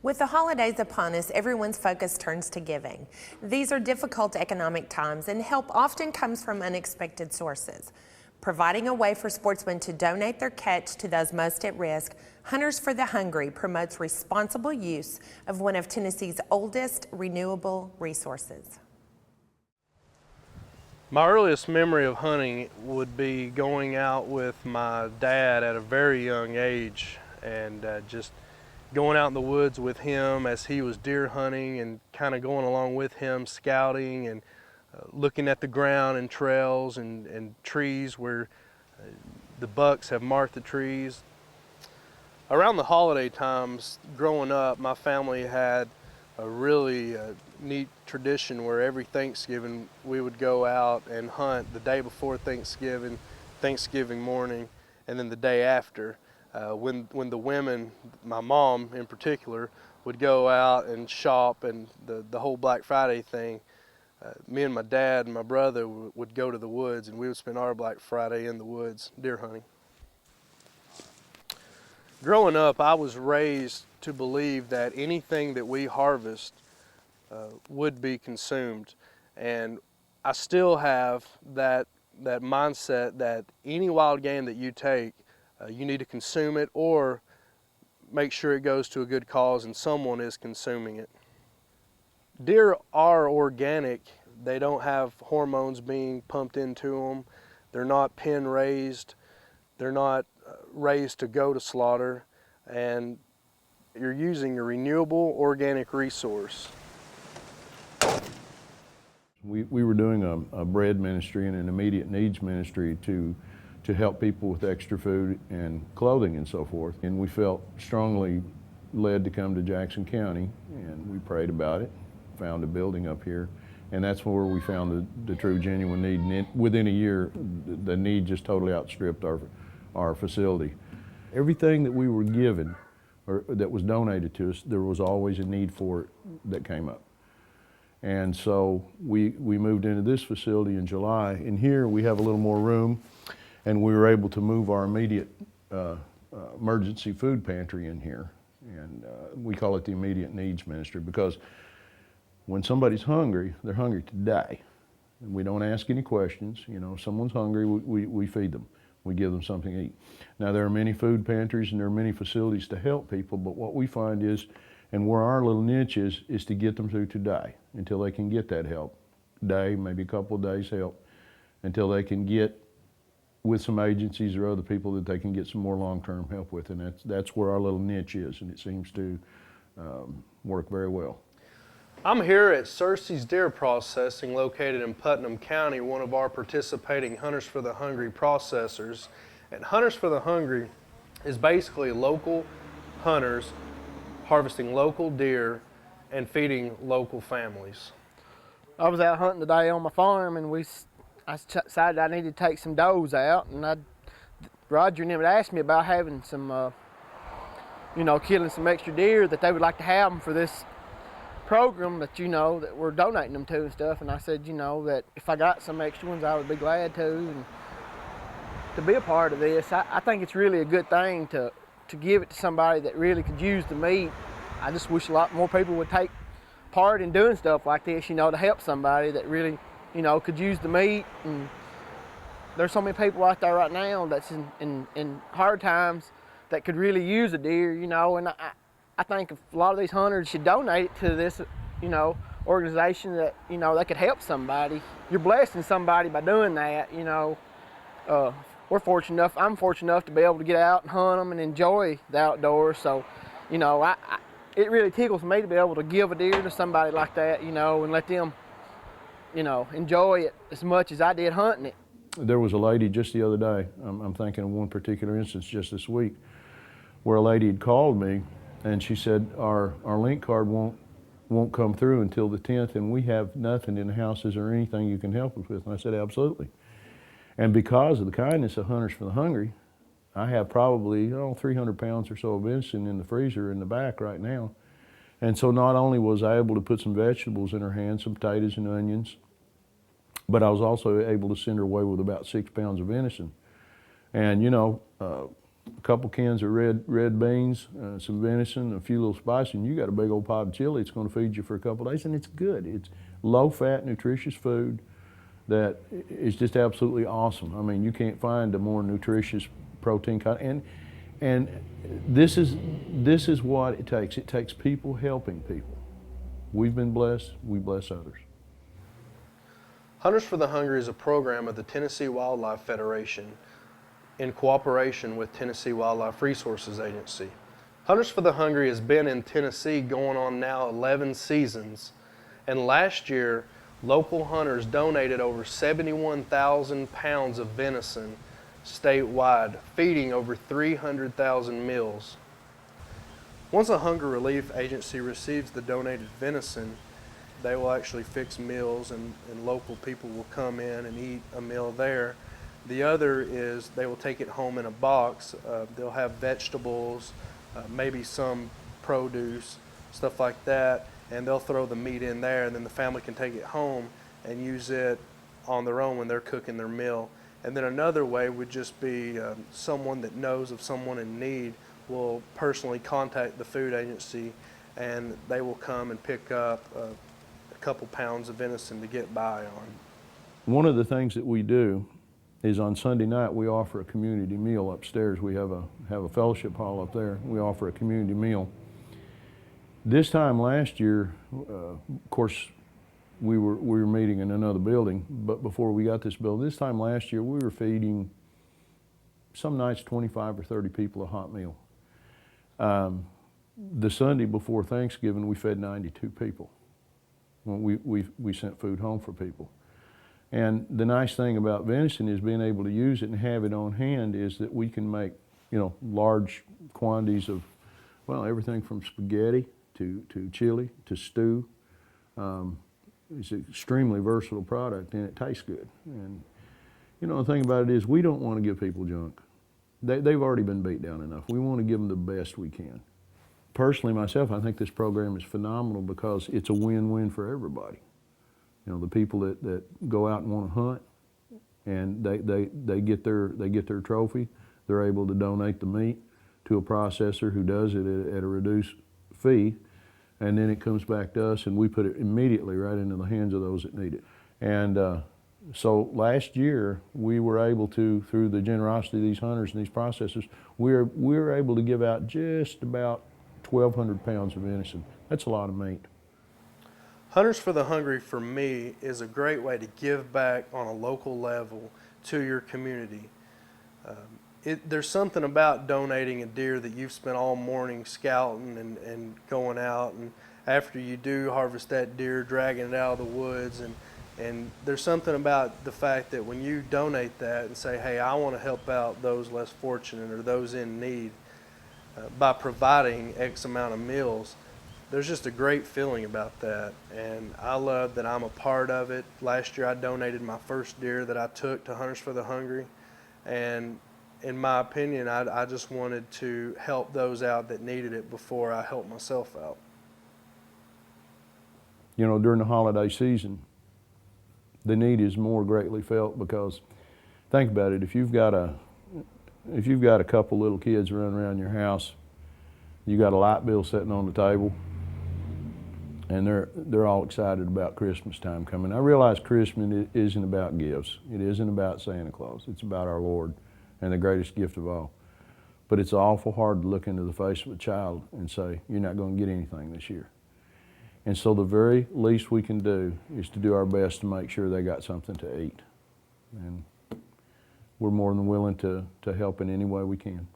With the holidays upon us, everyone's focus turns to giving. These are difficult economic times, and help often comes from unexpected sources. Providing a way for sportsmen to donate their catch to those most at risk, Hunters for the Hungry promotes responsible use of one of Tennessee's oldest renewable resources. My earliest memory of hunting would be going out with my dad at a very young age and just going out in the woods with him as he was deer hunting and kind of going along with him, scouting and looking at the ground and trails and trees where the bucks have marked the trees. Around the holiday times, growing up, my family had a really neat tradition where every Thanksgiving we would go out and hunt the day before Thanksgiving, Thanksgiving morning, and then the day after. When the women, my mom in particular, would go out and shop and the whole Black Friday thing, me and my dad and my brother would go to the woods, and we would spend our Black Friday in the woods deer hunting. Growing up, I was raised to believe that anything that we harvest would be consumed, and I still have that mindset that any wild game that you take, you need to consume it or make sure it goes to a good cause and someone is consuming it. Deer are organic. They don't have hormones being pumped into them. They're not pen raised. They're not raised to go to slaughter, and you're using a renewable organic resource. We were doing a bread ministry and an immediate needs ministry to help people with extra food and clothing and so forth. And we felt strongly led to come to Jackson County, and we prayed about it, found a building up here, and that's where we found the true genuine need. And within a year, the need just totally outstripped our facility. Everything that we were given or that was donated to us, there was always a need for it that came up. And so we moved into this facility in July, and here we have a little more room, and we were able to move our immediate emergency food pantry in here. And we call it the immediate needs ministry because when somebody's hungry, they're hungry today. And we don't ask any questions. You know, if someone's hungry, we feed them. We give them something to eat. Now, there are many food pantries and there are many facilities to help people, but what we find is, and where our little niche is to get them through today until they can get that help. Day, maybe a couple of days help, until they can get with some agencies or other people that they can get some more long-term help with, and that's where our little niche is, and it seems to work very well. I'm here at Searcy's Deer Processing, located in Putnam County, one of our participating Hunters for the Hungry processors. And Hunters for the Hungry is basically local hunters harvesting local deer and feeding local families. I was out hunting today on my farm, and I decided I needed to take some does out, and Roger and them had asked me about having some, killing some extra deer that they would like to have them for this program that that we're donating them to and stuff. And I said, that if I got some extra ones, I would be glad to, and to be a part of this. I think it's really a good thing to give it to somebody that really could use the meat. I just wish a lot more people would take part in doing stuff like this, to help somebody that really, could use the meat. And there's so many people out there right now that's in hard times that could really use a deer, and I think a lot of these hunters should donate it to this, organization that, they could help somebody. You're blessing somebody by doing that, We're fortunate enough, I'm fortunate enough to be able to get out and hunt them and enjoy the outdoors. So, it really tickles me to be able to give a deer to somebody like that, and let them, enjoy it as much as I did hunting it. There was a lady just the other day, I'm thinking of one particular instance just this week, where a lady had called me and she said, our link card won't come through until the 10th, and we have nothing in the house. Is there anything you can help us with? And I said, absolutely. And because of the kindness of Hunters for the Hungry, I have probably 300 pounds or so of venison in the freezer in the back right now. And so not only was I able to put some vegetables in her hands, some potatoes and onions, but I was also able to send her away with about 6 pounds of venison. And a couple cans of red beans, some venison, a few little spices, and you got a big old pot of chili. It's going to feed you for a couple days, and it's good. It's low-fat, nutritious food that is just absolutely awesome. I mean, you can't find a more nutritious protein content. And this is what it takes. It takes people helping people. We've been blessed. We bless others. Hunters for the Hungry is a program of the Tennessee Wildlife Federation in cooperation with Tennessee Wildlife Resources Agency. Hunters for the Hungry has been in Tennessee going on now 11 seasons, and last year local hunters donated over 71,000 pounds of venison statewide, feeding over 300,000 meals. Once a hunger relief agency receives the donated venison, they will actually fix meals, and local people will come in and eat a meal there. The other is they will take it home in a box. They'll have vegetables, maybe some produce, stuff like that, and they'll throw the meat in there, and then the family can take it home and use it on their own when they're cooking their meal. And then another way would just be someone that knows of someone in need will personally contact the food agency, and they will come and pick up a couple pounds of venison to get by on. One of the things that we do is on Sunday night we offer a community meal upstairs. We have a fellowship hall up there. We offer a community meal. This time last year, of course, we were meeting in another building, but before we got this building, this time last year we were feeding some nights 25 or 30 people a hot meal. The Sunday before Thanksgiving we fed 92 people. We sent food home for people. And the nice thing about venison is being able to use it and have it on hand is that we can make, large quantities of, well, everything from spaghetti to chili to stew. It's an extremely versatile product, and it tastes good. And the thing about it is we don't want to give people junk. They've already been beat down enough. We want to give them the best we can. Personally, myself, I think this program is phenomenal because it's a win-win for everybody. The people that go out and want to hunt, and they get their trophy, they're able to donate the meat to a processor who does it at a reduced fee, and then it comes back to us, and we put it immediately right into the hands of those that need it. And so last year, we were able to, through the generosity of these hunters and these processors, we were able to give out just about 1,200 pounds of venison. That's a lot of meat. Hunters for the Hungry, for me, is a great way to give back on a local level to your community. There's something about donating a deer that you've spent all morning scouting and going out, and after you do harvest that deer, dragging it out of the woods, and there's something about the fact that when you donate that and say, hey, I want to help out those less fortunate or those in need by providing X amount of meals, there's just a great feeling about that, and I love that I'm a part of it. Last year I donated my first deer that I took to Hunters for the Hungry, and in my opinion, I just wanted to help those out that needed it before I helped myself out. During the holiday season, the need is more greatly felt because, think about it, if you've got a couple little kids running around your house, you got a light bill sitting on the table, and they're all excited about Christmas time coming. I realize Christmas isn't about gifts. It isn't about Santa Claus. It's about our Lord and the greatest gift of all. But it's awful hard to look into the face of a child and say, you're not going to get anything this year. And so the very least we can do is to do our best to make sure they got something to eat. And we're more than willing to help in any way we can.